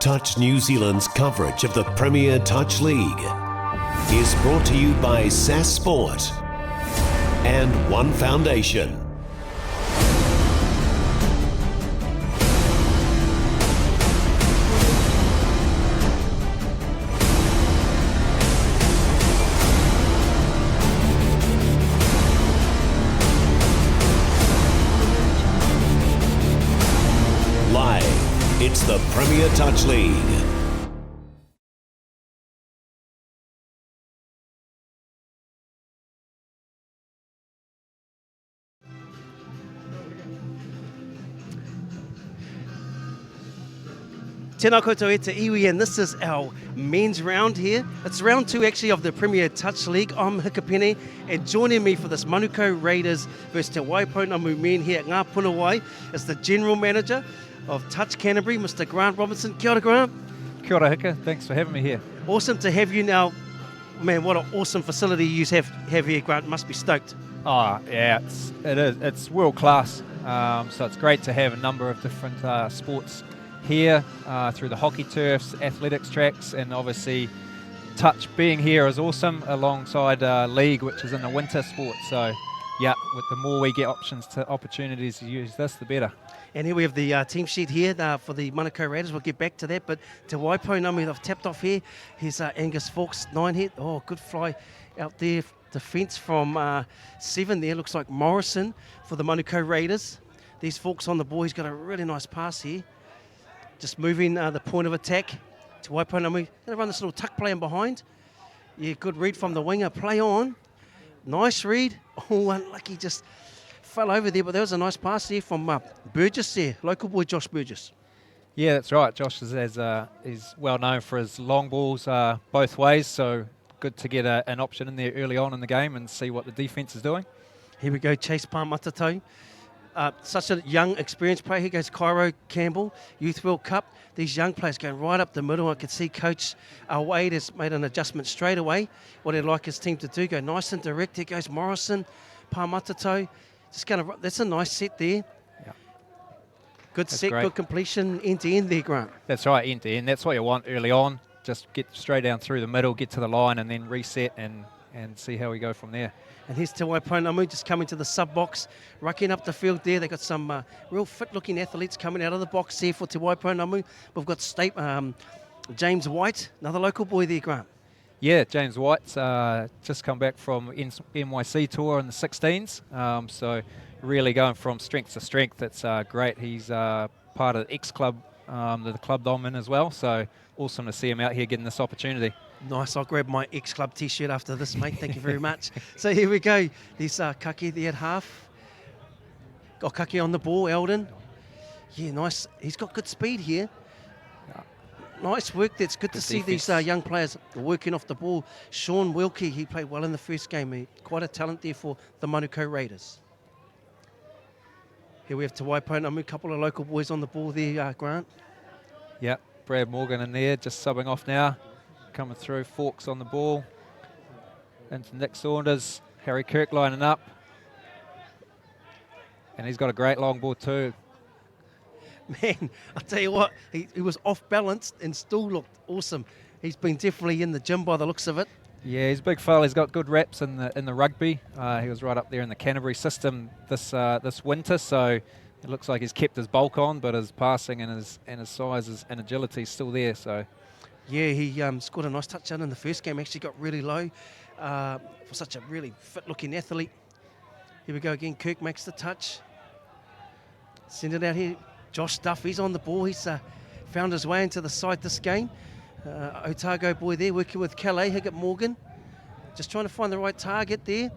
Touch New Zealand's coverage of the Premier Touch League is brought to you by SAS Sport and One Foundation. It's the Premier Touch League. Tēnā koutou e te iwi, and this is our men's round here. It's round 2 actually of the Premier Touch League. I'm Hikapene, and joining me for this Manukau Raiders versus Te Waipounamu Men here at Nga Puna Wai is the General Manager of Touch Canterbury, Mr. Grant Robertson. Kia ora, Grant. Kia ora, Hika. Thanks for having me here. Awesome to have you now. Man, what an awesome facility you have here, Grant. Must be stoked. Oh, yeah, it is. It's world class. So it's great to have a number of different sports here through the hockey turfs, athletics tracks, and obviously touch being here is awesome alongside league, which is in the winter sport. So, yeah, with the more we get opportunities to use this, the better. And here we have the team sheet here for the Manukau Raiders. We'll get back to that. But Te Waipounamu, they've tapped off here. Here's Angus Fawkes, 9 hit. Oh, good fly out there. Defence from 7 there. Looks like Morrison for the Manukau Raiders. These Fawkes on the ball. He's got a really nice pass here. Just moving the point of attack. Te Waipounamu going to run this little tuck play in behind. Yeah, good read from the winger. Play on. Nice read. Oh, unlucky, just fell over there, but that was a nice pass there from Burgess there, local boy Josh Burgess. Yeah, that's right. Josh is well known for his long balls both ways, so good to get an option in there early on in the game and see what the defence is doing. Here we go, Chase Palmatato. Such a young, experienced player. Here goes Cairo Campbell, Youth World Cup. These young players going right up the middle. I could see Coach Wade has made an adjustment straight away. What he'd like his team to do, go nice and direct. Here goes Morrison, Palmatato. Just going to, that's a nice set there. Yeah. Good that's set, great. good completion, end to end there, Grant. That's right, end to end. That's what you want early on. Just get straight down through the middle, get to the line, and then reset and see how we go from there. And here's Te Waipounamu just coming to the sub-box, rucking up the field there. They've got some real fit-looking athletes coming out of the box there for Te Waipounamu. We've got James White, another local boy there, Grant. Yeah, James White's just come back from NYC tour in the 16s, so really going from strength to strength. That's great. He's part of the X-Club, the club I'm in as well, so awesome to see him out here getting this opportunity. Nice, I'll grab my X-Club t-shirt after this, mate. Thank you very much. So here we go. There's Kaki there at half. Got Kaki on the ball, Eldon. Yeah, nice. He's got good speed here. Nice work. That's good to see these young players working off the ball. Sean Wilkie, he played well in the first game. Quite a talent there for the Manukau Raiders. Here we have Te Waipounamu, a couple of local boys on the ball there, Grant. Yeah, Brad Morgan in there, just subbing off now. Coming through, Fawkes on the ball. Into Nick Saunders, Harry Kirk lining up. And he's got a great long ball too. Man, I'll tell you what, he was off balance and still looked awesome. He's been definitely in the gym by the looks of it. Yeah, he's a big fella. He's got good reps in the rugby. He was right up there in the Canterbury system this winter, so it looks like he's kept his bulk on, but his passing and his size and agility is still there. So, yeah, he scored a nice touchdown in the first game. Actually got really low for such a really fit-looking athlete. Here we go again. Kirk makes the touch. Send it out here. Josh Duffy's on the ball. He's found his way into the side this game. Otago boy there working with Calais, Higgett Morgan. Just trying to find the right target there.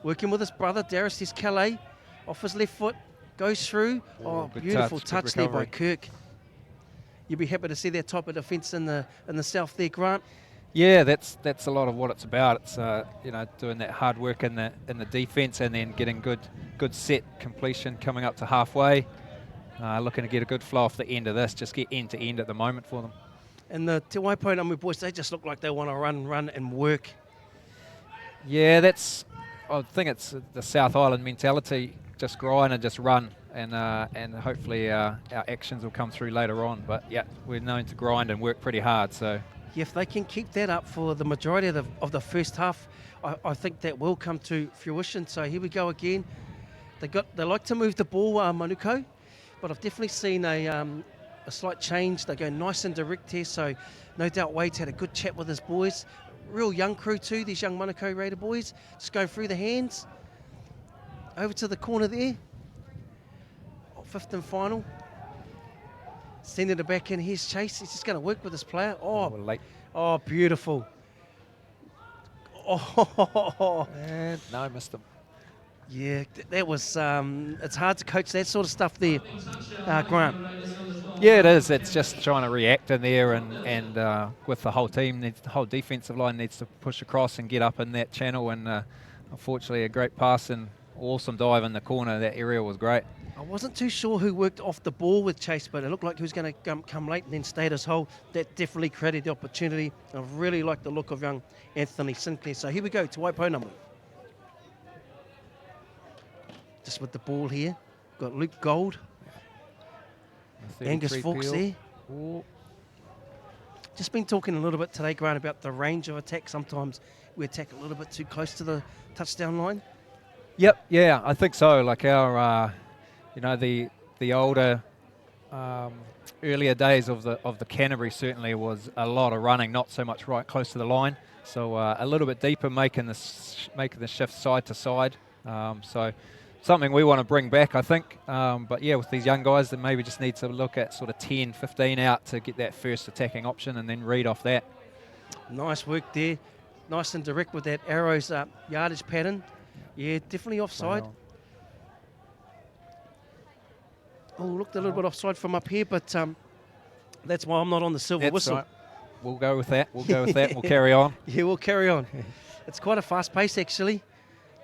Working with his brother, Darius. Here's Calais. Off his left foot. Goes through. Oh, beautiful touch there by Kirk. You'd be happy to see that type of defence in the south there, Grant. Yeah, that's a lot of what it's about. It's doing that hard work in the defence and then getting good set completion coming up to halfway. Looking to get a good flow off the end of this. Just get end to end at the moment for them. And the Te Waipounamu boys, they just look like they want to run and work. Yeah, I think it's the South Island mentality. Just grind and just run. and hopefully our actions will come through later on. But yeah, we're known to grind and work pretty hard. So If they can keep that up for the majority of the first half, I think that will come to fruition. So here we go again. They like to move the ball, Manuko, but I've definitely seen a slight change. They go nice and direct here, so no doubt Wade's had a good chat with his boys. Real young crew too, these young Manukau Raider boys. Just go through the hands. Over to the corner there. Fifth and final. Sending it back in. Here's Chase. He's just going to work with his player. late. Oh, beautiful. Oh, And no, missed him. yeah, that was. It's hard to coach that sort of stuff there, Grant. Yeah, it is. It's just trying to react in there, and with the whole team, the whole defensive line needs to push across and get up in that channel. And unfortunately, a great pass and awesome dive in the corner. That area was great. I wasn't too sure who worked off the ball with Chase, but it looked like he was going to come late and then stay at his hole. That definitely created the opportunity. I really like the look of young Anthony Sinclair. So here we go, Te Waipounamu. Just with the ball here. Got Luke Gold. Angus Fawkes there. Ooh. Just been talking a little bit today, Grant, about the range of attack. Sometimes we attack a little bit too close to the touchdown line. Yep, yeah, I think so. Like our, the older, earlier days of the Canterbury certainly was a lot of running, not so much right close to the line. So a little bit deeper, making the shift side to side. So something we want to bring back, I think. But yeah, with these young guys, they maybe just need to look at sort of 10, 15 out to get that first attacking option and then read off that. Nice work there. Nice and direct with that arrows yardage pattern. Yeah, definitely offside. Wow. Oh, looked a little bit offside from up here, but that's why I'm not on the silver whistle. Right. We'll go with that. We'll carry on. Yeah, we'll carry on. It's quite a fast pace, actually.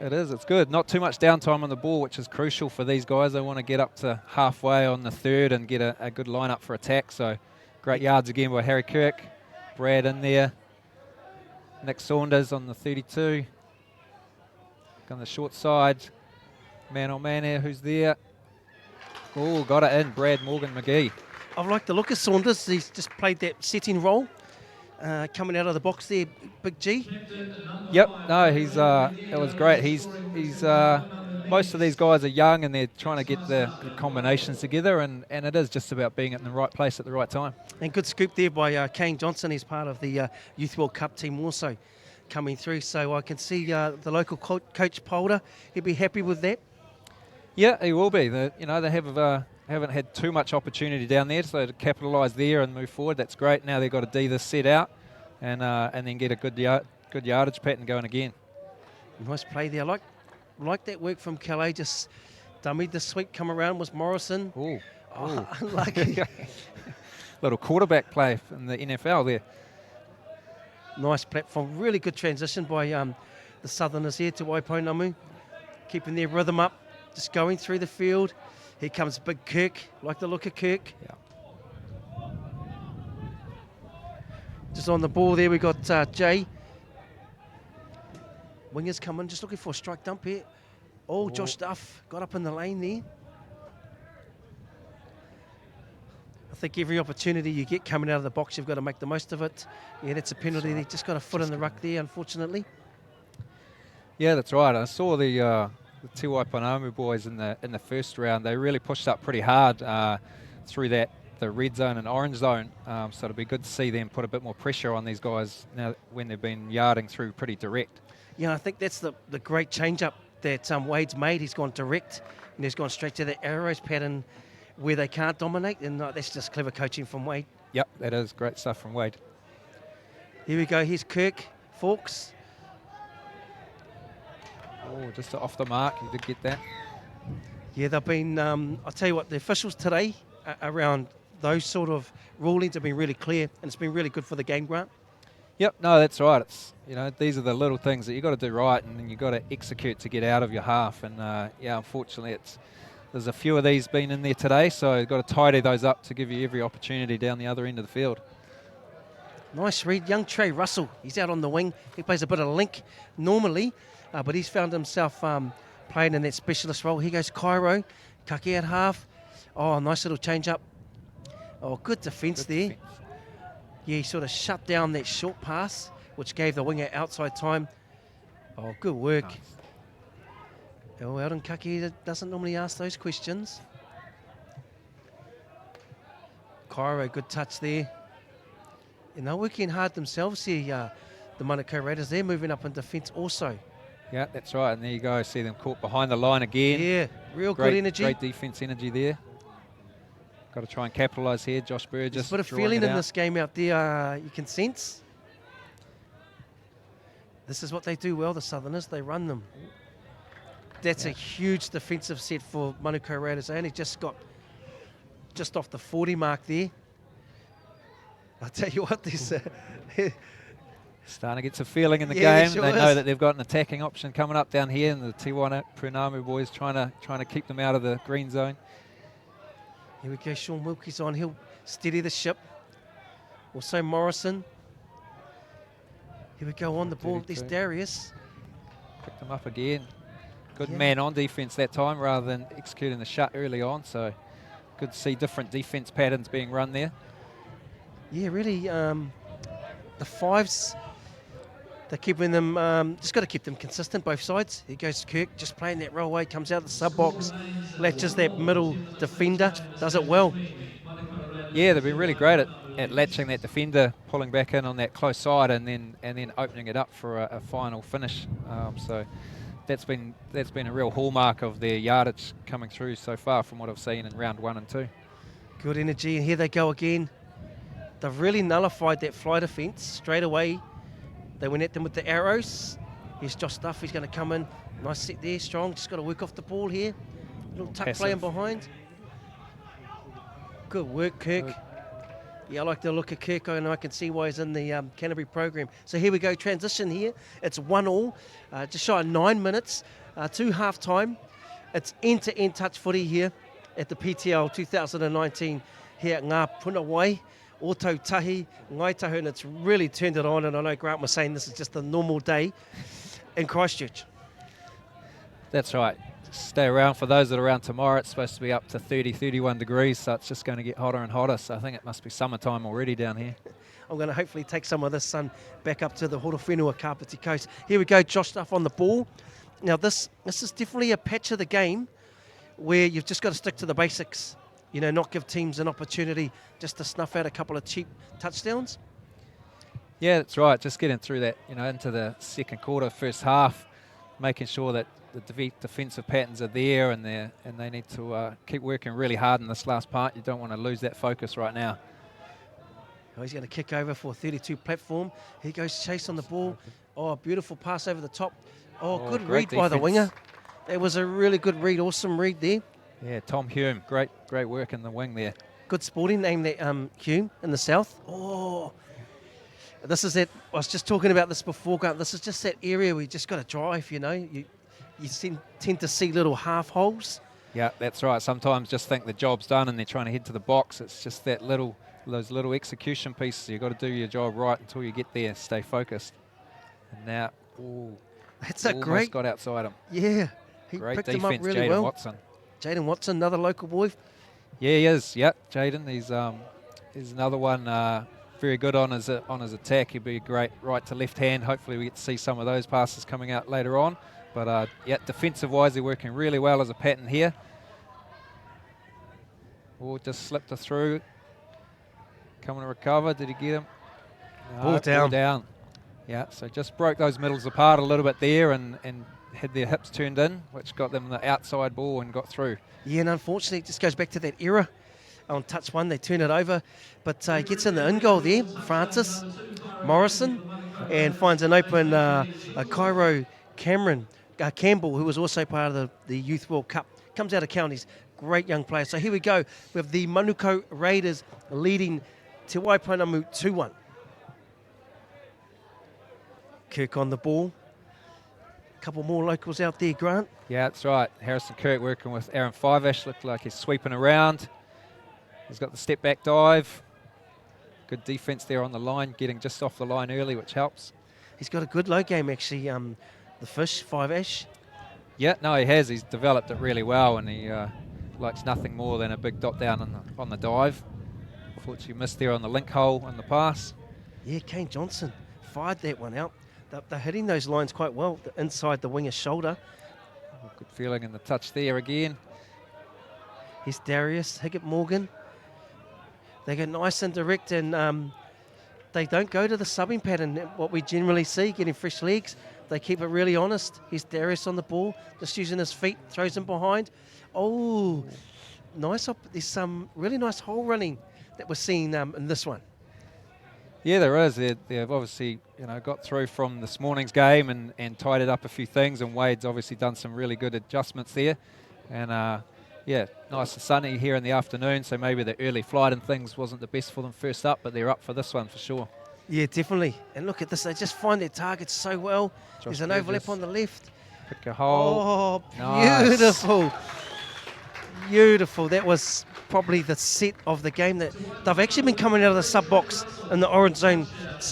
It is. It's good. Not too much downtime on the ball, which is crucial for these guys. They want to get up to halfway on the third and get a good lineup for attack. So great yards again by Harry Kirk. Brad in there. Nick Saunders on the 32. On the short side. Man on man here. Who's there? Oh, got it in. Brad Morgan McGee. I like the look of Saunders. He's just played that setting role. Coming out of the box there, Big G. Yep, no, it was great. He's most of these guys are young and they're trying to get the combinations together, and it is just about being in the right place at the right time. And good scoop there by Kane Johnson. He's part of the Youth World Cup team also coming through. So I can see the local coach Polder. He'd be happy with that. Yeah, he will be. They haven't had too much opportunity down there, so to capitalise there and move forward, that's great. Now they've got to D this set out and then get a good yardage pattern going again. Nice play there. I like that work from Calais. Just dummied the sweep, come around was Morrison. Ooh. Oh, unlucky. Little quarterback play in the NFL there. Nice platform. Really good transition by the Southerners here to Waipounamu. Keeping their rhythm up. Just going through the field. Here comes Big Kirk. Like the look of Kirk. Yeah. Just on the ball there, we got Jay. Wingers coming, just looking for a strike dump here. Oh, Josh Duff got up in the lane there. I think every opportunity you get coming out of the box, you've got to make the most of it. Yeah, that's a penalty. They just got a foot in the ruck there, unfortunately. Yeah, that's right. I saw the Te Waipounamu boys in the first round. They really pushed up pretty hard through the red zone and orange zone. So it'll be good to see them put a bit more pressure on these guys now when they've been yarding through pretty direct. Yeah, I think that's the great change-up that Wade's made. He's gone direct and he's gone straight to the arrows pattern where they can't dominate, and that's just clever coaching from Wade. Yep, that is great stuff from Wade. Here we go. Here's Kirk Fawkes. Oh, just off the mark. You did get that. Yeah, they've been, I'll tell you what, the officials today around those sort of rulings have been really clear, and it's been really good for the game, Grant. Yep, no, that's right. It's these are the little things that you got to do right, and then you got to execute to get out of your half. And yeah, unfortunately, there's a few of these been in there today, so you've got to tidy those up to give you every opportunity down the other end of the field. Nice read, young Trey Russell. He's out on the wing. He plays a bit of link normally, but he's found himself playing in that specialist role. Here goes Cairo. Kake at half. Oh, nice little change up. Oh, good defence there. Defence. Yeah, he sort of shut down that short pass, which gave the winger outside time. Oh, good work. Nice. Oh, Eldon Kake doesn't normally ask those questions. Cairo, good touch there. And they're working hard themselves here, the Manukau Raiders. They're moving up in defence also. Yeah, that's right. And there you go. See them caught behind the line again. Yeah, real Great, good energy. Great defence energy there. Got to try and capitalise here. Josh Burgess. There's a bit of drawing feeling it in out. this game out there, you can sense. This is what they do well, the Southerners. They run them. That's a huge defensive set for Manukau Raiders. They only just got just off the 40 mark there. I'll tell you what, this Starting to get some feeling in the Yeah, game. sure They know is. that they've got an attacking option coming up down here, and the Te Waipounamu boys trying to keep them out of the green zone. Here we go, Sean Wilkie's on. He'll steady the ship. Also Morrison. Here we go on the ball. There's 32. Darius. Picked them up again. Good Yeah. man on defence that time rather than executing the shut early on. So good to see different defence patterns being run there. Yeah, really, the fives, they're keeping them, just got to keep them consistent, both sides. Here goes Kirk, just playing that roll away, comes out the sub-box, latches that middle defender, does it well. Yeah, they've been really great at latching that defender, pulling back in on that close side, and then opening it up for a final finish. So that's been a real hallmark of their yardage coming through so far from what I've seen in round 1 and 2. Good energy, and here they go again. They've really nullified that fly defence straight away. They went at them with the arrows. Here's Josh Duff, he's going to come in. Nice set there, strong, just got to work off the ball here. Little tuck play in Passive. behind. Good work, Kirk. Good. Yeah, I like the look of Kirk, and I can see why he's in the Canterbury program. So here we go, transition here. It's 1-1, just shy of 9 minutes to half-time. It's end-to-end touch footy here at the PTL 2019 here at Nga Puna Wai. Auto tahi, ngai tahu, and it's really turned it on. And I know Grant was saying this is just a normal day in Christchurch. That's right. Stay around. For those that are around tomorrow, it's supposed to be up to 30, 31 degrees, so it's just going to get hotter and hotter. So I think it must be summertime already down here. I'm going to hopefully take some of this sun back up to the Horowhenua Kapiti Coast. Here we go, Josh Duff on the ball. Now this is definitely a patch of the game where you've just got to stick to the basics. You know, not give teams an opportunity just to snuff out a couple of cheap touchdowns. Yeah, that's right. Just getting through that, into the second quarter, first half, making sure that the defensive patterns are there, and they need to keep working really hard in this last part. You don't want to lose that focus right now. Oh, he's going to kick over for a 32 platform. Here goes Chase on the ball. Oh, beautiful pass over the top. Oh, good read great by the defense. winger. That was a really good read, awesome read there. Yeah, Tom Hume, great work in the wing there. Good sporting name, that Hume in the south. Oh, this is it. I was just talking about this before, Grant. This is just that area where you just got to drive, You tend to see little half holes. Yeah, that's right. Sometimes just think the job's done and they're trying to head to the box. It's just those little execution pieces. You've got to do your job right until you get there. Stay focused. And now, That's a almost great. got outside him. Yeah, he Great picked him up defense, really Jaden well. Watson. Jaden Watson, another local boy. Yeah, he is. Yep, Jaden. He's another one very good on his attack. He'll be a great right to left hand. Hopefully we get to see some of those passes coming out later on. But defensive-wise, they're working really well as a pattern here. Oh, just slipped her through. Coming to recover. Did he get him? No, Ball down. Ball down. Yeah, so just broke those middles apart a little bit there and had their hips turned in, which got them the outside ball and got through. Yeah, and unfortunately, it just goes back to that era. On touch one, they turn it over, but he gets in the in goal there, Francis Morrison, and finds an open Cairo Campbell, who was also part of the Youth World Cup. Comes out of counties, great young player. So here we go with the Manukau Raiders leading Te Waipounamu 2-1. Kirk on the ball. Couple more locals out there, Grant. Yeah, that's right. Harrison Kirk working with Aaron Fiveash. Looked like he's sweeping around. He's got the step back dive. Good defense there on the line, getting just off the line early, which helps. He's got a good low game, actually, the fish, Fiveash. Yeah, no, he has. He's developed it really well, and he likes nothing more than a big dot down on the dive. Unfortunately missed there on the link hole on the pass. Yeah, Kane Johnson fired that one out. They're hitting those lines quite well, inside the winger's shoulder. Good feeling in the touch there again. Here's Darius Higgett-Morgan. They go nice and direct, and they don't go to the subbing pattern, what we generally see, getting fresh legs. They keep it really honest. Here's Darius on the ball, just using his feet, throws him behind. Oh, nice. There's some really nice hole running that we're seeing in this one. Yeah, there is. They've obviously, got through from this morning's game and tidied up a few things, and Wade's obviously done some really good adjustments there. And yeah, nice and sunny here in the afternoon, so maybe the early flight and things wasn't the best for them first up, but they're up for this one for sure. Yeah, definitely. And look at this, they just find their targets so well. There's an overlap on the left. Pick a hole. Oh, nice. Beautiful. Beautiful. That was probably the set of the game. That they've actually been coming out of the sub box in the orange zone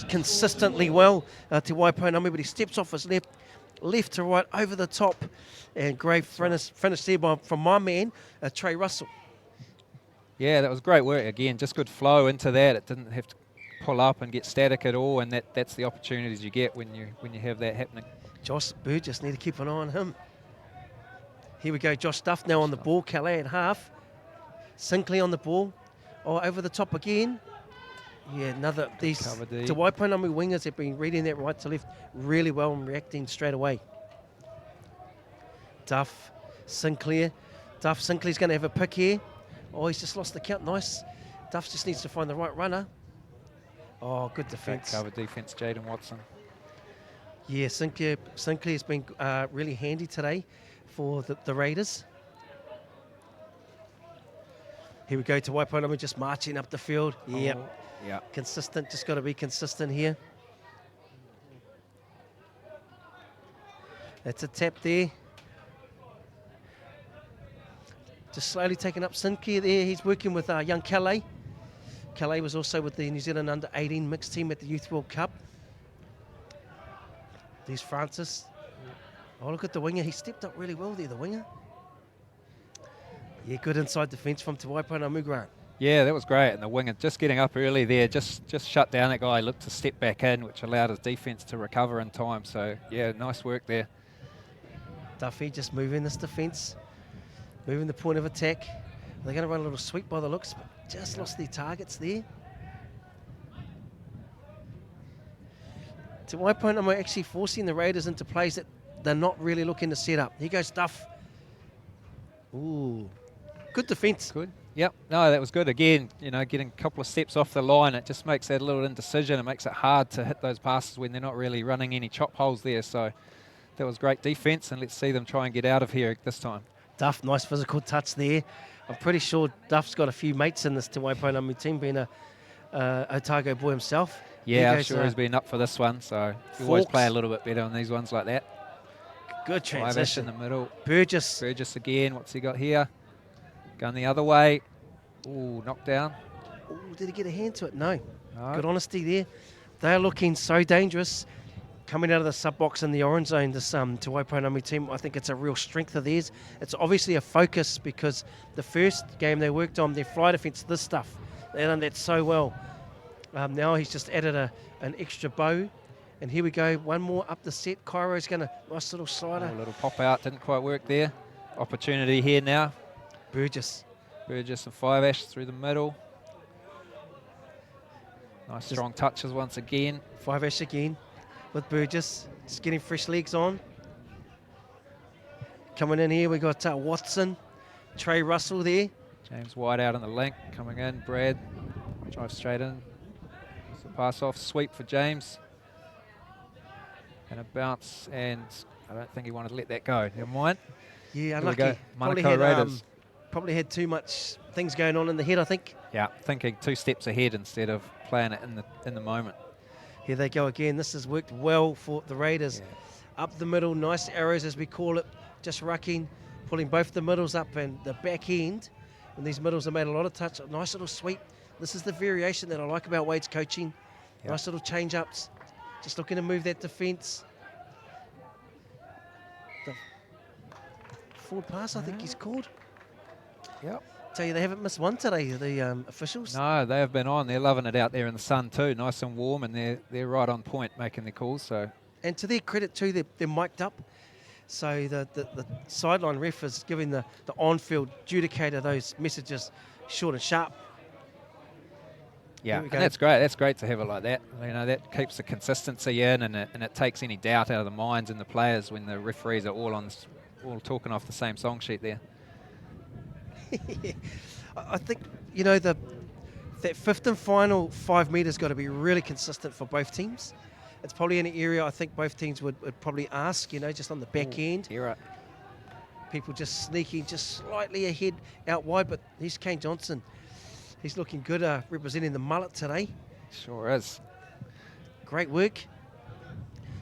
consistently well. Te Waipounamu, but he steps off his left to right over the top, and great finish there from my man, Trey Russell. Yeah, that was great work again. Just good flow into that. It didn't have to pull up and get static at all, and that's the opportunities you get when you have that happening. Josh Burgess, need to keep an eye on him. Here we go, Josh Duff now on the ball. Calais at half. Sinclair on the ball. Oh, over the top again. Yeah, another. These Te Waipounamu wingers have been reading that right to left really well and reacting straight away. Duff, Sinclair. Sinclair's going to have a pick here. Oh, he's just lost the count. Nice. Duff just needs to find the right runner. Oh, good defence. Cover defence, Jaden Watson. Yeah, Sinclair's been really handy today for the Raiders. Here we go, to Waipounamu just marching up the field. Yeah. Yeah. Consistent, just got to be consistent here. That's a tap there. Just slowly taking up Sinclair there. He's working with young Calais. Calais was also with the New Zealand under-18 mixed team at the Youth World Cup. There's Francis. Oh, look at the winger. He stepped up really well there, the winger. Yeah, good inside defence from Te Waipounamu, Grant. Yeah, that was great. And the winger just getting up early there, just shut down that guy, looked to step back in, which allowed his defence to recover in time. So, yeah, nice work there. Duffy just moving this defence, moving the point of attack. They're going to run a little sweep by the looks, but just lost their targets there. Te Waipounamu actually forcing the Raiders into plays that they're not really looking to set up. Here goes Duff. Ooh, good defence. Good. Yep. No, that was good. Again, getting a couple of steps off the line, it just makes that a little indecision. It makes it hard to hit those passes when they're not really running any chop holes there. So that was great defence, and let's see them try and get out of here this time. Duff, nice physical touch there. I'm pretty sure Duff's got a few mates in this Te Waipounamu team, being a Otago boy himself. Yeah, I'm sure he's been up for this one, so you always play a little bit better on these ones like that. Good transition. In the middle. Burgess again. What's he got here? Going the other way. Ooh, knocked down. Ooh, did he get a hand to it? No. Good honesty there. They're looking so dangerous. Coming out of the sub-box in the orange zone, this Te Waipounamu team, I think it's a real strength of theirs. It's obviously a focus because the first game they worked on, their fly defence, this stuff, they done that so well. Now he's just added an extra bow. And here we go, one more up the set. Cairo's going to, nice little slider. A little pop out, didn't quite work there. Opportunity here now. Burgess and Five Ash through the middle. Nice strong touches once again. Five Ash again with Burgess, just getting fresh legs on. Coming in here, we got Watson, Trey Russell there. James White out on the link, coming in. Brad drives straight in. So pass off, sweep for James. And a bounce, and I don't think he wanted to let that go. Never mind. Yeah, unlucky. Probably had too much things going on in the head, I think. Yeah, thinking 2 steps ahead instead of playing it in the moment. Here they go again. This has worked well for the Raiders. Yeah. Up the middle, nice arrows as we call it. Just rucking, pulling both the middles up and the back end. And these middles have made a lot of touch. A nice little sweep. This is the variation that I like about Wade's coaching. Yep. Nice little change-ups. Just looking to move that defence. The forward pass, I think he's called. Yep. Tell you, they haven't missed one today, the officials. No, they have been on. They're loving it out there in the sun too, nice and warm, and they're right on point making their calls. So And to their credit too, they're mic'd up. So the sideline ref is giving the on-field adjudicator those messages short and sharp. yeah, Here we and go. that's great. That's great to have it like that. You know, that keeps the consistency in, and it takes any doubt out of the minds and the players when the referees are all talking off the same song sheet there. I think, you know, that fifth and final 5 metres got to be really consistent for both teams. It's probably an area I think both teams would probably ask, you know, just on the back end. You're right. People just sneaking just slightly ahead out wide, but here's Kane Johnson. He's looking good representing the mullet today. Sure is. Great work.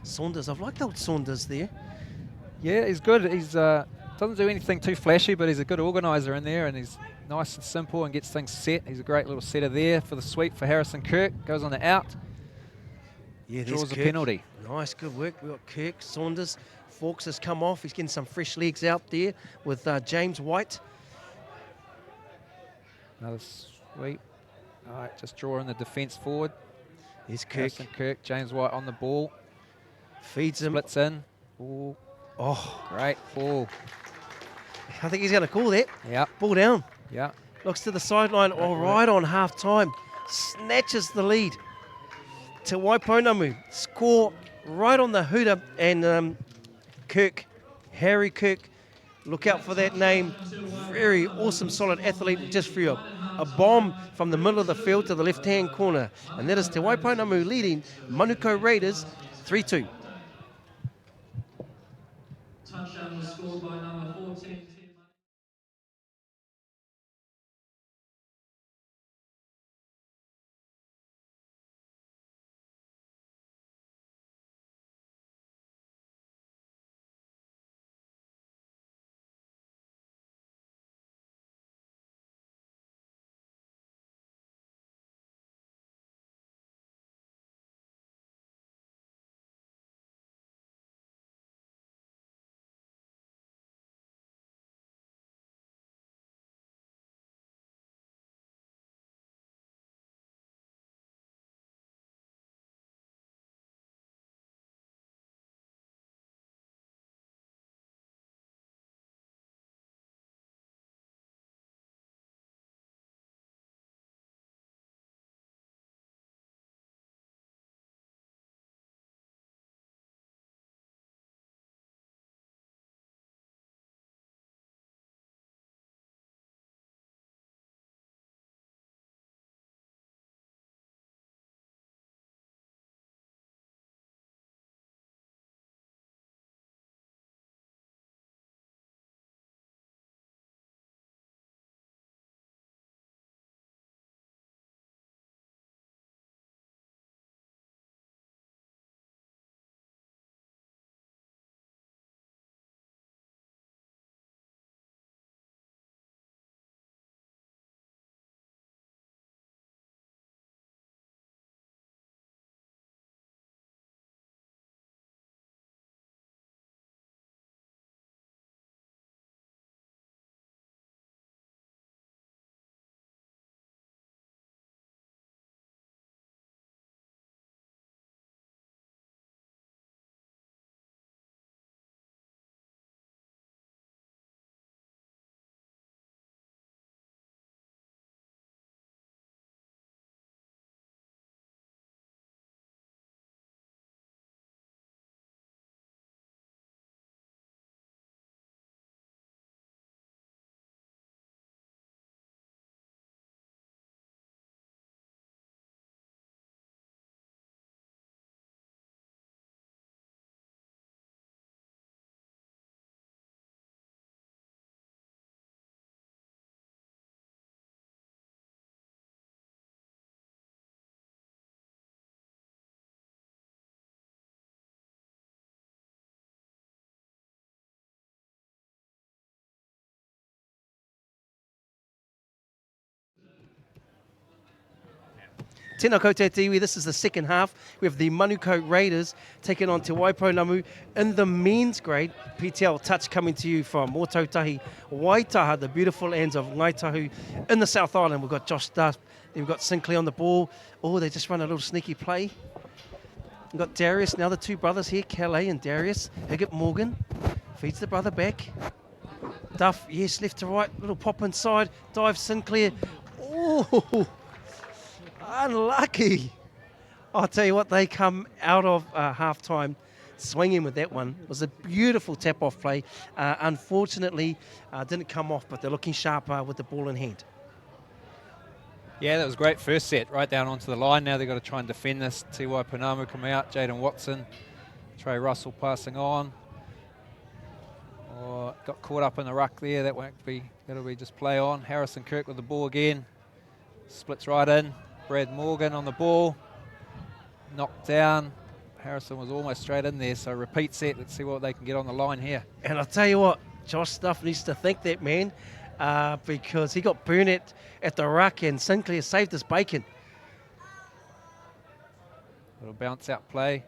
Saunders, I've liked old Saunders there. Yeah, he's good. He's doesn't do anything too flashy, but he's a good organiser in there, and he's nice and simple and gets things set. He's a great little setter there for the sweep for Harrison Kirk. Goes on the out. Yeah, Draws there's a Kirk. penalty. Nice, good work. We've got Kirk, Saunders. Fawkes has come off. He's getting some fresh legs out there with James White. Another sweep. All right, just drawing the defence forward. There's Kirk. Harrison Kirk, James White on the ball. Feeds him. Splits in. Ooh, Oh, great ball. I think he's going to call that. Yeah, Ball down. yeah. Looks to the sideline. All right on half time. Snatches the lead. Te Waipounamu score right on the hooter. And Kirk, Harry Kirk, look out for that name. Very awesome, solid athlete. Just for you. A bomb from the middle of the field to the left-hand corner. And that is Te Waipounamu leading Manukau Raiders 3-2. Touchdown was scored by number 14. Tēnā koutou te iwi, this is the second half. We have the Manukau Raiders taking on Te Waipounamu in the men's grade. PTL touch coming to you from Mototahi, Waitaha, the beautiful lands of Ngaitahu in the South Island. We've got Josh Duff, then we've got Sinclair on the ball. Oh, they just run a little sneaky play. We've got Darius, now the two brothers here, Calais and Darius. Higgett Morgan feeds the brother back. Duff, yes, left to right, little pop inside, dive Sinclair. Oh, unlucky. I'll tell you what, they come out of half-time swinging with that one. It was a beautiful tap-off play. Unfortunately, didn't come off, but they're looking sharp with the ball in hand. Yeah, that was a great first set, right down onto the line. Now they've got to try and defend this. Te Waipounamu come out, Jaden Watson, Trey Russell passing on. Oh, got caught up in the ruck there. That'll be just play on. Harrison Kirk with the ball again. Splits right in. Brad Morgan on the ball. Knocked down. Harrison was almost straight in there, so repeat set. Let's see what they can get on the line here. And I'll tell you what, Josh Stuff needs to thank that man because he got burned at the ruck and Sinclair saved his bacon. Little bounce out play.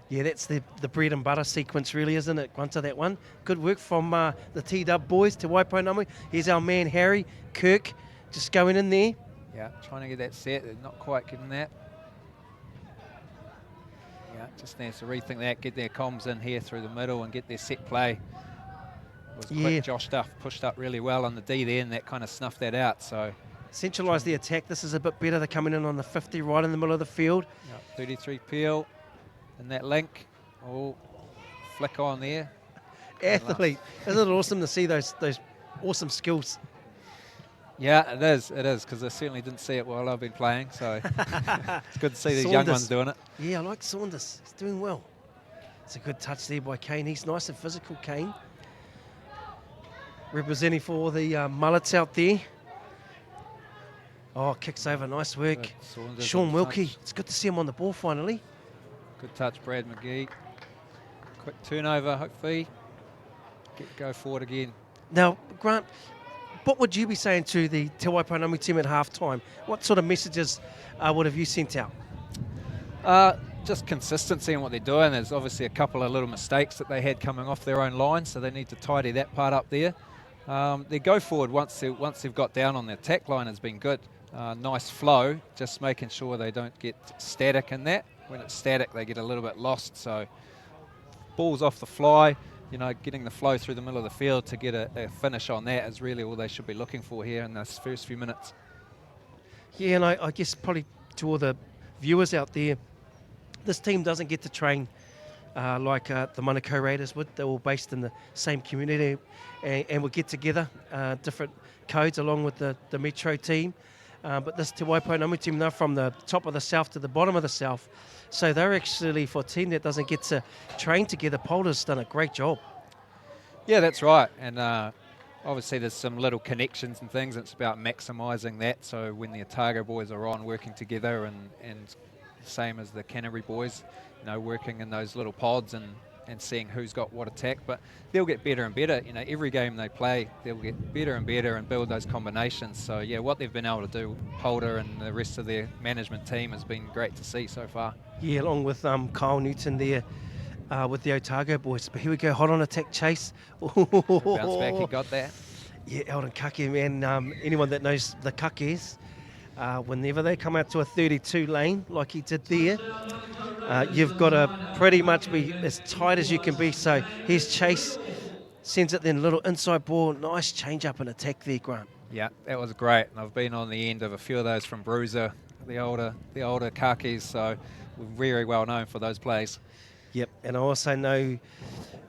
Yeah, that's the bread and butter sequence really, isn't it, Grunter, that one? Good work from the T-Dub boys to Waipounamu. Here's our man Harry Kirk just going in there. Yeah, trying to get that set. They're not quite getting that. Yeah, just needs to rethink that, get their comms in here through the middle and get their set play. It was quick. Josh Duff pushed up really well on the D there and that kind of snuffed that out. So centralise the attack. This is a bit better. They're coming in on the 50 right in the middle of the field. Yep, 33 Peel. And that link, flick on there. Athlete. Isn't it awesome to see those awesome skills? Yeah, it is, because I certainly didn't see it while I've been playing, so it's good to see these young ones doing it. Yeah, I like Saunders. He's doing well. It's a good touch there by Kane. He's nice and physical, Kane. Representing for the mullets out there. Oh, kicks over. Nice work. Sean Wilkie. It's good to see him on the ball finally. Good touch, Brad McGee. Quick turnover, hopefully. Go forward again. Now, Grant, what would you be saying to the Te Waipounamu team at half-time? What sort of messages would have you sent out? Just consistency in what they're doing. There's obviously a couple of little mistakes that they had coming off their own line, so they need to tidy that part up there. Their go forward once they've got down on the attack line has been good. Nice flow, just making sure they don't get static in that. When it's static, they get a little bit lost. So balls off the fly, getting the flow through the middle of the field to get a finish on that is really all they should be looking for here in this first few minutes. Yeah, and I guess probably to all the viewers out there, this team doesn't get to train like the Manukau Raiders would. They're all based in the same community and will get together, different codes along with the Metro team. But this Te Waipounamu team, they're from the top of the south to the bottom of the south. So they're actually, for a team that doesn't get to train together, Polder's done a great job. Yeah, that's right. And obviously there's some little connections and things. It's about maximising that. So when the Otago boys are on working together and same as the Canterbury boys, working in those little pods and seeing who's got what attack, but they'll get better and better. Every game they play, they'll get better and better and build those combinations. So yeah, what they've been able to do, Polder and the rest of their management team, has been great to see so far. Yeah, along with Kyle Newton there with the Otago boys. But here we go, hot on attack chase. Bounce back, he got that. Yeah, Eldon Kake, man. Anyone that knows the Kakes, whenever they come out to a 32 lane like he did there, you've got to pretty much be as tight as you can be. So here's Chase, sends it then, a little inside ball, nice change up and attack there, Grant. Yeah, that was great. And I've been on the end of a few of those from Bruiser, the older Kakis, so we're very well known for those plays. Yep, and I also know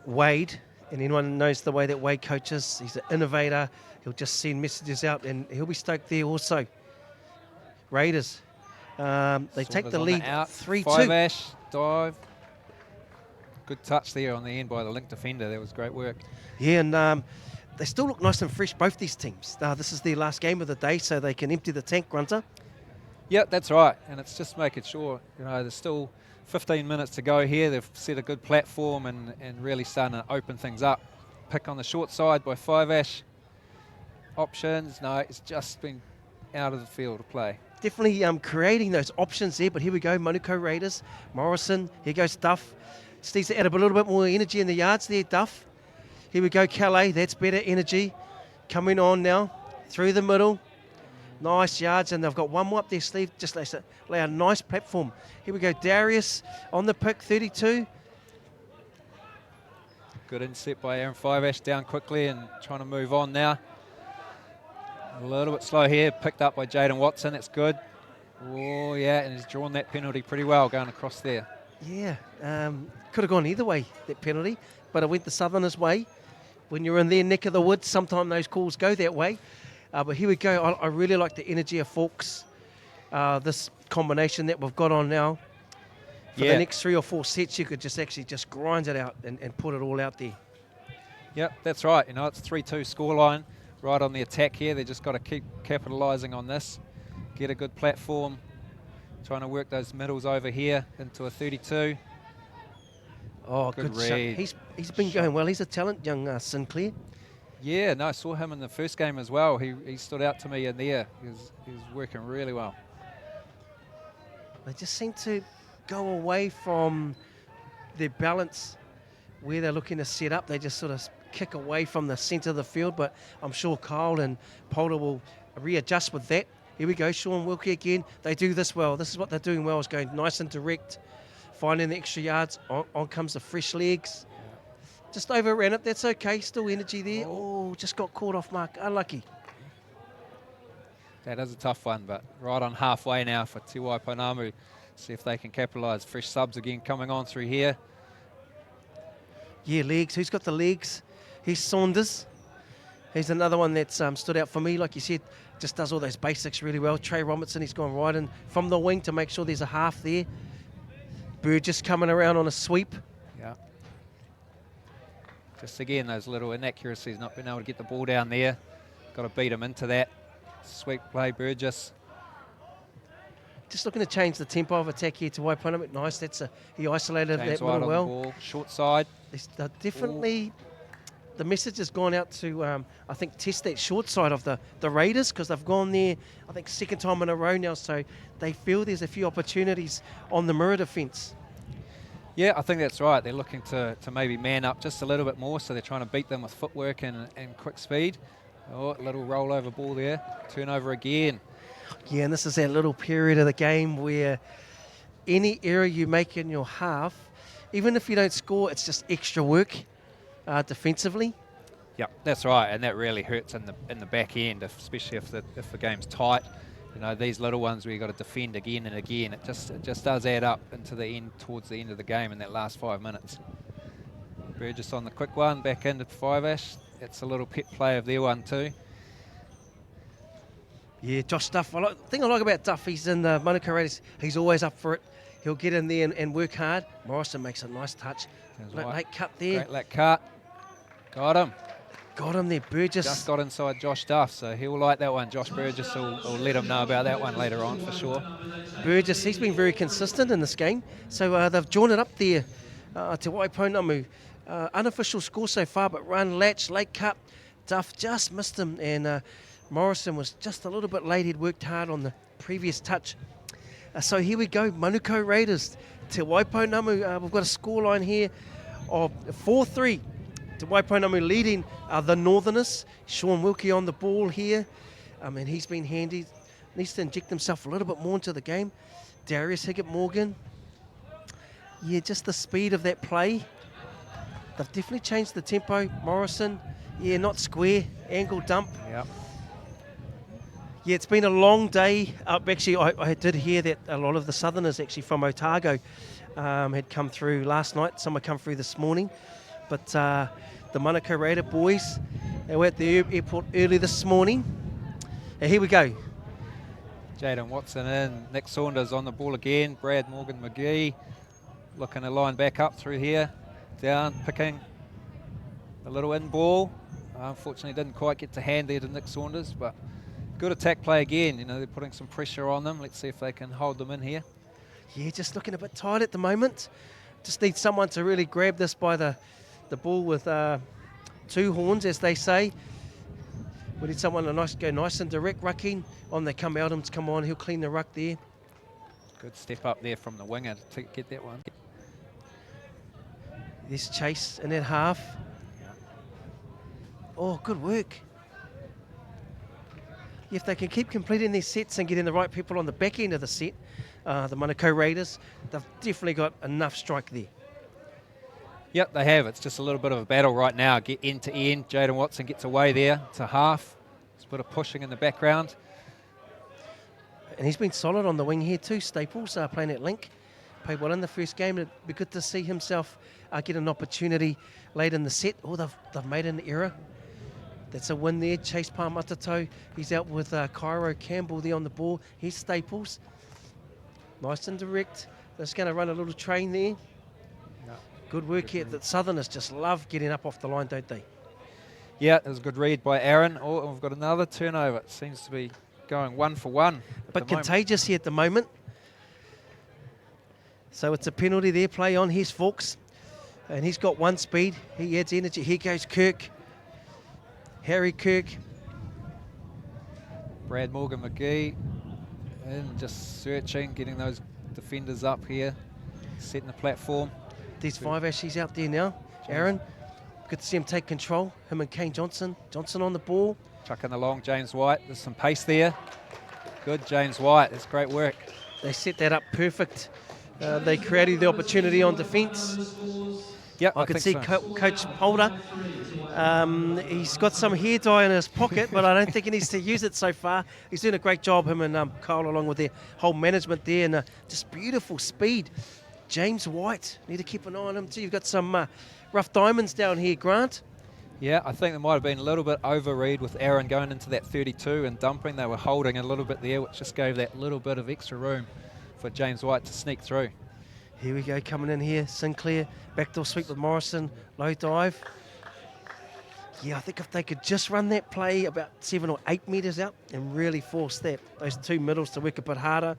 Wade, and anyone knows the way that Wade coaches, he's an innovator. He'll just send messages out and he'll be stoked there also. Raiders. They take the lead 3-2. 5-ash, dive. Good touch there on the end by the link defender. That was great work. Yeah, and they still look nice and fresh, both these teams. This is their last game of the day, so they can empty the tank, Grunter. Yeah, that's right. And it's just making sure, there's still 15 minutes to go here. They've set a good platform and really starting to open things up. Pick on the short side by 5-ash. Options, no, it's just been out of the field of play. definitely creating those options there. But here we go, Manukau Raiders. Morrison, here goes Duff. Just needs to add a little bit more energy in the yards there, Duff. Here we go, Calais. That's better energy. Coming on now, through the middle. Nice yards, and they've got one more up their sleeve. Just lay a nice platform. Here we go, Darius on the pick, 32. Good inset by Aaron Fiveash, down quickly and trying to move on now. A little bit slow here, picked up by Jaden Watson, that's good. Oh yeah, and he's drawn that penalty pretty well going across there. Yeah, could have gone either way, that penalty, but it went the Southerners' way. When you're in their neck of the woods, sometimes those calls go that way. But here we go, I really like the energy of Fawkes, this combination that we've got on now. For the next 3 or 4 sets, you could just actually just grind it out and put it all out there. Yep, that's right. You know, it's 3-2 scoreline right on the attack here. They just got to keep capitalising on this, get a good platform, trying to work those middles over here into a 32. Oh, good shot. He's been going well. He's a talent, young Sinclair. Yeah, no, I saw him in the first game as well. He stood out to me in there. He was working really well. They just seem to go away from their balance where they're looking to set up. They just sort of kick away from the centre of the field, but I'm sure Kyle and Polder will readjust with that. Here we go, Sean Wilkie again. They do this well. This is what they're doing well, is going nice and direct, finding the extra yards. On comes the fresh legs. Just overran it. That's okay. Still energy there. Oh, just got caught off mark. Unlucky. That is a tough one, but right on halfway now for Te Waipounamu. See if they can capitalise. Fresh subs again coming on through here. Yeah, legs. Who's got the legs? Here's Saunders. He's another one that's stood out for me. Like you said, just does all those basics really well. Trey Robertson, he's gone right in from the wing to make sure there's a half there. Burgess coming around on a sweep. Yeah. Just again, those little inaccuracies, not being able to get the ball down there. Got to beat him into that. Sweep play, Burgess. Just looking to change the tempo of attack here to Waipounamu. Nice, he isolated James that White middle well. On the ball. Short side. Definitely, the message has gone out to, I think, test that short side of the Raiders, because they've gone there, I think, second time in a row now, so they feel there's a few opportunities on the mirror defence. Yeah, I think that's right. They're looking to maybe man up just a little bit more, so they're trying to beat them with footwork and quick speed. Oh, a little rollover ball there. Turnover again. Yeah, and this is that little period of the game where any error you make in your half, even if you don't score, it's just extra work defensively. Yeah, that's right, and that really hurts in the back end, especially if the game's tight. You know, these little ones where you've got to defend again and again, it just does add up into the end, towards the end of the game in that last 5 minutes. Burgess on the quick one, back into Fiveash. It's a little pet play of their one too. Yeah, Josh Duff. The thing I like about Duff, he's in the Manukau Raiders. He's always up for it. He'll get in there and work hard. Morrison makes a nice touch. Late cut there. Great late cut. Got him. Got him there, Burgess. Just got inside Josh Duff, so he'll like that one. Josh Burgess will let him know about that one later on for sure. Burgess, he's been very consistent in this game. So they've drawn it up there to Waipounamu. Unofficial score so far, but run, latch, late cut. Duff just missed him, and Morrison was just a little bit late. He'd worked hard on the previous touch. So here we go, Manukau Raiders, Te Waipounamu. We've got a scoreline here of 4-3. Te Waipounamu leading the Northerners. Sean Wilkie on the ball here. And he's been handy. Needs to inject himself a little bit more into the game. Darius Higgett-Morgan. Yeah, just the speed of that play. They've definitely changed the tempo. Morrison, yeah, not square, angle dump. Yep. Yeah, it's been a long day. Actually, I did hear that a lot of the Southerners actually from Otago had come through last night. Some had come through this morning. But the Manukau Raider boys, they were at the airport early this morning. And here we go. Jaden Watson in. Nick Saunders on the ball again. Brad Morgan-McGee looking to line back up through here. Down, picking a little in ball. Unfortunately, didn't quite get to hand there to Nick Saunders, but good attack play again. You know, they're putting some pressure on them. Let's see if they can hold them in here. Yeah, just looking a bit tight at the moment. Just need someone to really grab this by the ball with two horns, as they say. We need someone to go nice and direct rucking. On they come out, to come on, he'll clean the ruck there. Good step up there from the winger to get that one. This chase in that half. Yeah. Oh, good work. If they can keep completing their sets and getting the right people on the back end of the set, the Manukau Raiders, they've definitely got enough strike there. Yep, they have. It's just a little bit of a battle right now. Get end to end. Jaden Watson gets away there to half. It's a bit of pushing in the background. And he's been solid on the wing here too. Staples playing at link. Played well in the first game. It'd be good to see himself get an opportunity late in the set. Oh, they've made an error. That's a win there. Chase Palmatato. He's out with Cairo Campbell there on the ball. Here's Staples. Nice and direct. They're just going to run a little train there. Yeah. Good work here. The Southerners just love getting up off the line, don't they? Yeah, it was a good read by Aaron. Oh, we've got another turnover. It seems to be going 1 for 1. But contagious here at the moment. So it's a penalty there. Play on. Here's Fawkes. And he's got one speed. He adds energy. Here goes Kirk. Harry Kirk. Brad Morgan McGee. And just searching, getting those defenders up here. Setting the platform. There's 5 Ashes out there now. Aaron. Good to see him take control. Him and Kane Johnson. Johnson on the ball. Chucking along James White. There's some pace there. Good, James White. That's great work. They set that up perfect. They created the opportunity on defence. Yep, I could see Coach Polder. He's got some hair dye in his pocket, but I don't think he needs to use it so far. He's doing a great job, him and Kyle, along with their whole management there, and just beautiful speed. James White, need to keep an eye on him too. You've got some rough diamonds down here, Grant. Yeah, I think there might have been a little bit overread with Aaron going into that 32 and dumping. They were holding a little bit there, which just gave that little bit of extra room for James White to sneak through. Here we go, coming in here. Sinclair, backdoor sweep with Morrison, low dive. Yeah, I think if they could just run that play about 7 or 8 metres out and really force those two middles to work a bit harder.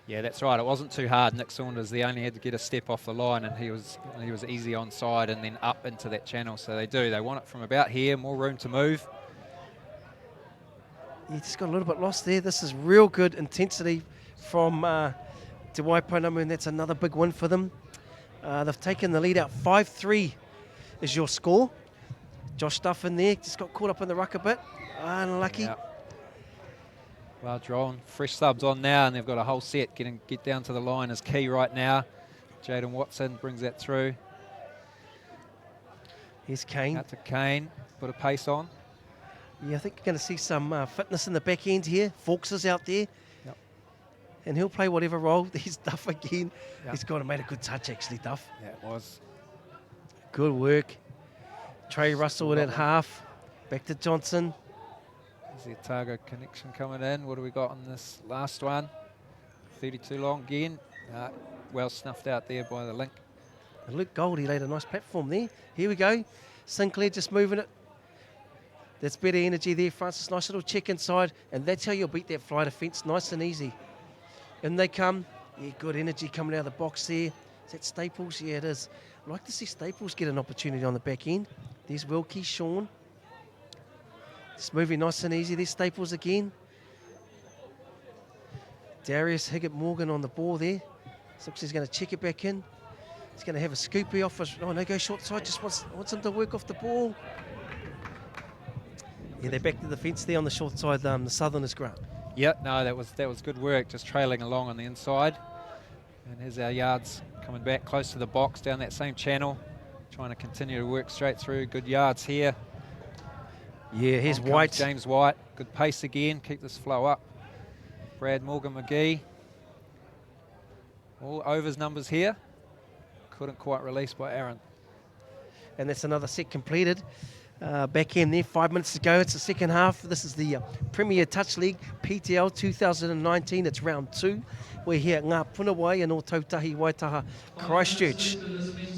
Yeah, that's right. It wasn't too hard. Nick Saunders, they only had to get a step off the line, and he was easy onside and then up into that channel. So they want it from about here, more room to move. You just got a little bit lost there. This is real good intensity from Te Waipounamu Men. That's another big win for them. They've taken the lead out. 5-3 is your score. Josh Duff in there, just got caught up in the ruck a bit. Unlucky. Yeah. Well drawn. Fresh subs on now, and they've got a whole set. Get down to the line is key right now. Jaden Watson brings that through. Here's Kane. Out to Kane. Put a pace on. Yeah, I think you're going to see some fitness in the back end here. Fawkes is out there. Yep. And he'll play whatever role. He's Duff again. Yep. He's got to make a good touch, actually, Duff. Yeah, it was. Good work. Trey Russell in at half. Back to Johnson. There's the Otago connection coming in. What do we got on this last one? 32 long again. Well snuffed out there by the link. And Luke Goldie laid a nice platform there. Here we go. Sinclair just moving it. That's better energy there, Francis. Nice little check inside. And that's how you'll beat that fly defence. Nice and easy. In they come. Yeah, good energy coming out of the box there. Is that Staples? Yeah, it is. I'd like to see Staples get an opportunity on the back end. There's Wilkie, Sean. Just moving nice and easy. There's Staples again. Darius Higgett-Morgan on the ball there. Looks like he's going to check it back in. He's going to have a scoopy off. Oh, no, go short side. Just wants him to work off the ball. Yeah, they're back to the fence there on the short side. The Southerners, Grant. Yeah, no, that was good work. Just trailing along on the inside. And here's our yards coming back close to the box down that same channel. Trying to continue to work straight through. Good yards here. Yeah, here's On comes White. James White. Good pace again. Keep this flow up. Brad Morgan McGee. All overs numbers here. Couldn't quite release by Aaron. And that's another set completed. Back in there, 5 minutes to go. It's the second half. This is the Premier Touch League, PTL 2019. It's round 2. We're here at Nga Puna Wai in Tautahi Waitaha, Christchurch.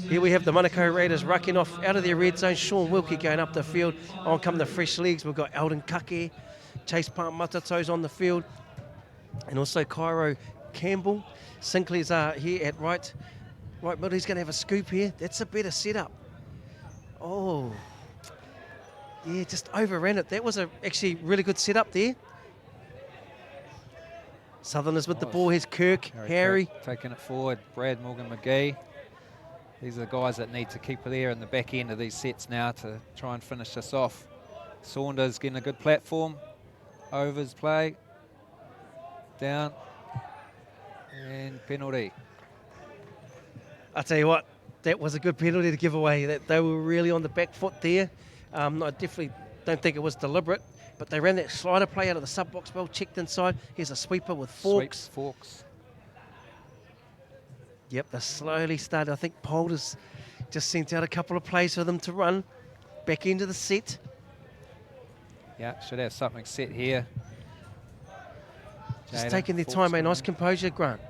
Here we have the Manukau Raiders rucking off out of their red zone. Sean Wilkie going up the field. On come the fresh legs. We've got Eldon Kake, Chase Matato's on the field. And also Cairo Campbell. Sinclair's here at right middle. He's going to have a scoop here. That's a better setup. Oh. Yeah, just overran it. That was a actually really good setup there. Southerners with the ball. Here's Kirk, Harry. Kirk taking it forward. Brad, Morgan, McGee. These are the guys that need to keep it there in the back end of these sets now to try and finish this off. Saunders getting a good platform. Overs play. Down. And penalty. I tell you what, that was a good penalty to give away. That they were really on the back foot there. I definitely don't think it was deliberate, but they ran that slider play out of the sub-box well, checked inside. Here's a sweeper with Forks. Sweep, Forks. Yep, they slowly started. I think Polders just sent out a couple of plays for them to run back into the set. Yeah, should have something set here. Just Jayden, taking their Forks time, mate. going Nice in. composure, Grant.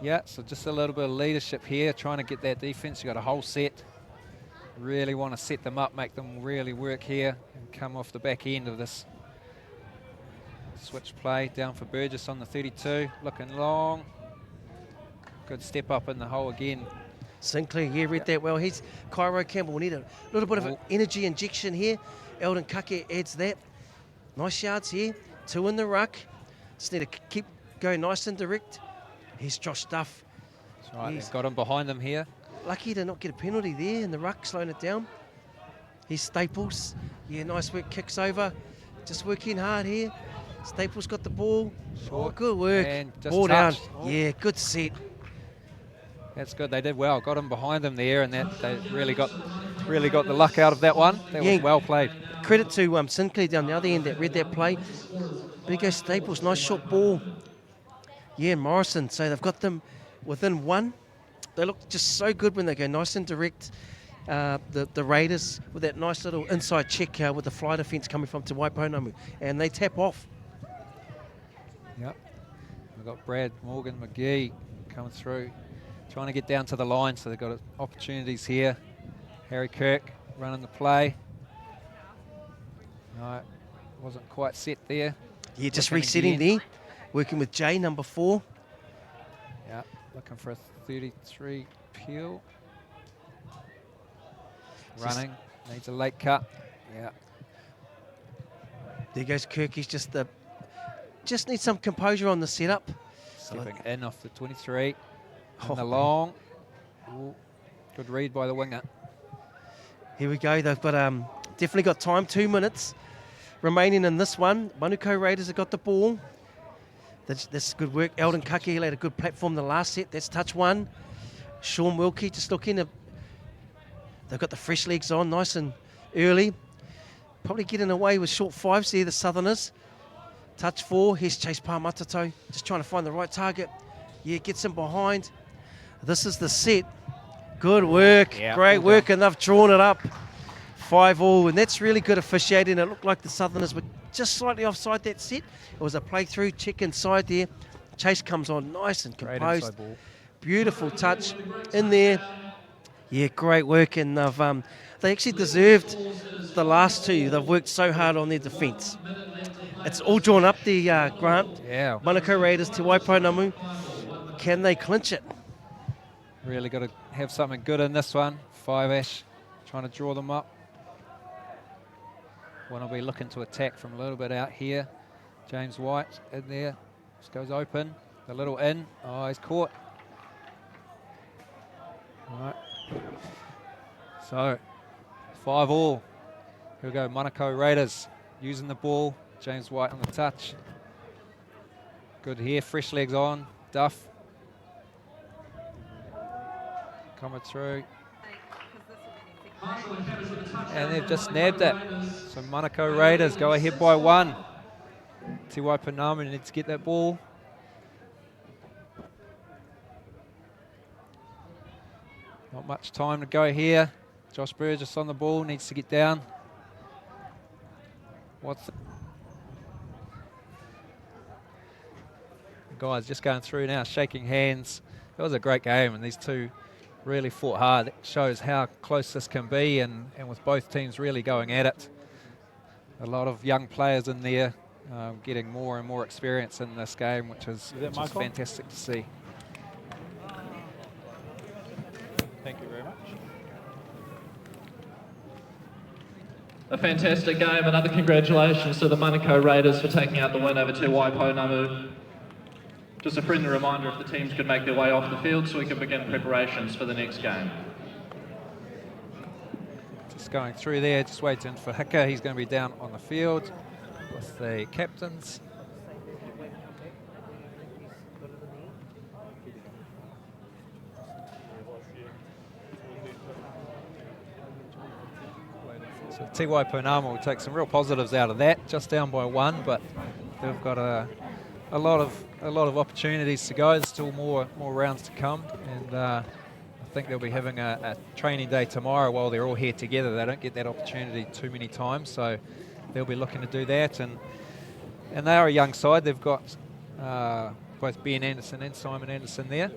Yeah, so just a little bit of leadership here, trying to get that defense. You've got a whole set. Really want to set them up, make them really work here and come off the back end of this switch play. Down for Burgess on the 32, looking long. Good step up in the hole again. Sinclair, yeah, read that well. He's Cairo Campbell. We need a little bit of an energy injection here. Eldon Kake adds that. Nice yards here. 2 in the ruck. Just need to keep going nice and direct. Here's Josh Duff. That's right, they've got him behind them here. Lucky to not get a penalty there in the ruck, slowing it down. Here's Staples. Yeah, nice work, kicks over. Just working hard here. Staples got the ball. Oh, good work. And just ball down. touched. Yeah, good set. That's good. They did well. Got him behind them there, and that they really got the luck out of that one. That was well played. Credit to Sinclair down the other end that read that play. Big O Staples, nice short ball. Yeah, Morrison. So they've got them within 1. They look just so good when they go nice and direct. The Raiders with that nice little inside check with the fly defence coming from Te Waipounamu, and they tap off. Yep. We've got Brad, Morgan, McGee coming through, trying to get down to the line, so they've got opportunities here. Harry Kirk running the play. No, wasn't quite set there. Yeah, just Looking resetting again. there. Working with Jay, number 4. Yeah, looking for a 33 peel. Running, needs a late cut. Yeah. There goes Kirk. He's just needs some composure on the setup. Stepping in off the 23. Oh, And the long. Ooh, good read by the winger. Here we go. They've got definitely got time. 2 minutes remaining in this one. Manukau Raiders have got the ball. That's good work. Eldon Kake laid a good platform the last set. That's touch 1. Sean Wilkie just looking. They've got the fresh legs on, nice and early. Probably getting away with short 5s there, the Southerners. Touch 4. Here's Chase Pārmatato. Just trying to find the right target. Yeah, gets him behind. This is the set. Good work. Yeah, Great well work, done. and they've drawn it up. 5-all, and that's really good officiating. It looked like the Southerners were just slightly offside that set. It was a play through, check inside there. Chase comes on nice and Great composed. inside ball. Beautiful touch in there. Yeah, great work, and they actually deserved the last 2. They've worked so hard on their defence. It's all drawn up there, Grant. Yeah. Manukau Raiders, Te Waipounamu. Can they clinch it? Really got to have something good in this one. 5-ash, trying to draw them up. One will be looking to attack from a little bit out here. James White in there. Just goes open. A little in. Oh, he's caught. All right. So, 5-all. Here we go, Manukau Raiders using the ball. James White on the touch. Good here, fresh legs on. Duff. Coming through. And they've just nabbed it. So Manukau Raiders go ahead by 1. Te Waipounamu needs to get that ball. Not much time to go here. Josh Burgess on the ball, needs to get down. Guys just going through now, shaking hands. It was a great game, and these two really fought hard. It shows how close this can be, and with both teams really going at it. A lot of young players in there getting more and more experience in this game, which is fantastic to see. Thank you very much. A fantastic game. Another congratulations to the Manukau Raiders for taking out the win over Te Waipounamu. Just a friendly reminder if the teams could make their way off the field so we can begin preparations for the next game. Just going through there, just waiting for Hika. He's going to be down on the field with the captains. So Te Waipounamu will take some real positives out of that. Just down by 1, but they've got a lot of opportunities to go. There's still more rounds to come, and I think they'll be having a training day tomorrow while they're all here together. They don't get that opportunity too many times, so they'll be looking to do that. And they are a young side. They've got both Ben Anderson and Simon Anderson there.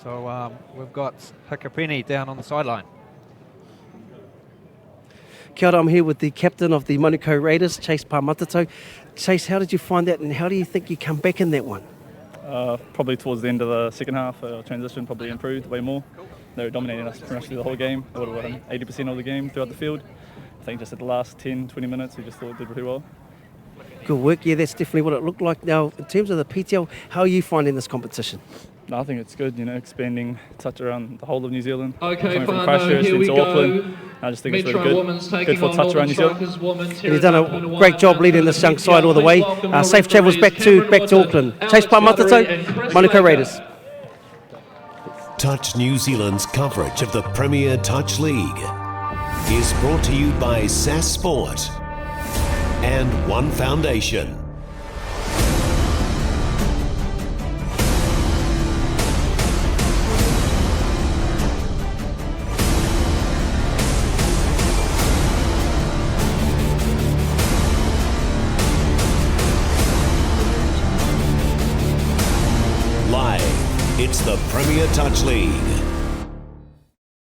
So we've got Hikapeni down on the sideline. Kia ora, I'm here with the captain of the Manukau Raiders, Chase Pāmatato. Chase, how did you find that, and how do you think you come back in that one? Probably towards the end of the second half, transition probably improved way more. They were dominating us pretty much through the whole game. They would have won 80% of the game throughout the field. I think just at the last 10, 20 minutes, we just thought it did pretty well. Good work. Yeah, that's definitely what it looked like. Now, in terms of the PTL, how are you finding this competition? No, I think it's good, expanding touch around the whole of New Zealand. Okay, coming from Whānau, Christchurch here we into go. Auckland. I just think it's Metro really Women's good. taking Good for on touch around New Zealand. And you've done a great job leading this young side all the way. Safe travels back to Auckland. Chase Pāmatato, Manukau Raiders. Touch New Zealand's coverage of the Premier Touch League is brought to you by SAS Sport and One Foundation. Live, it's the Premier Touch League.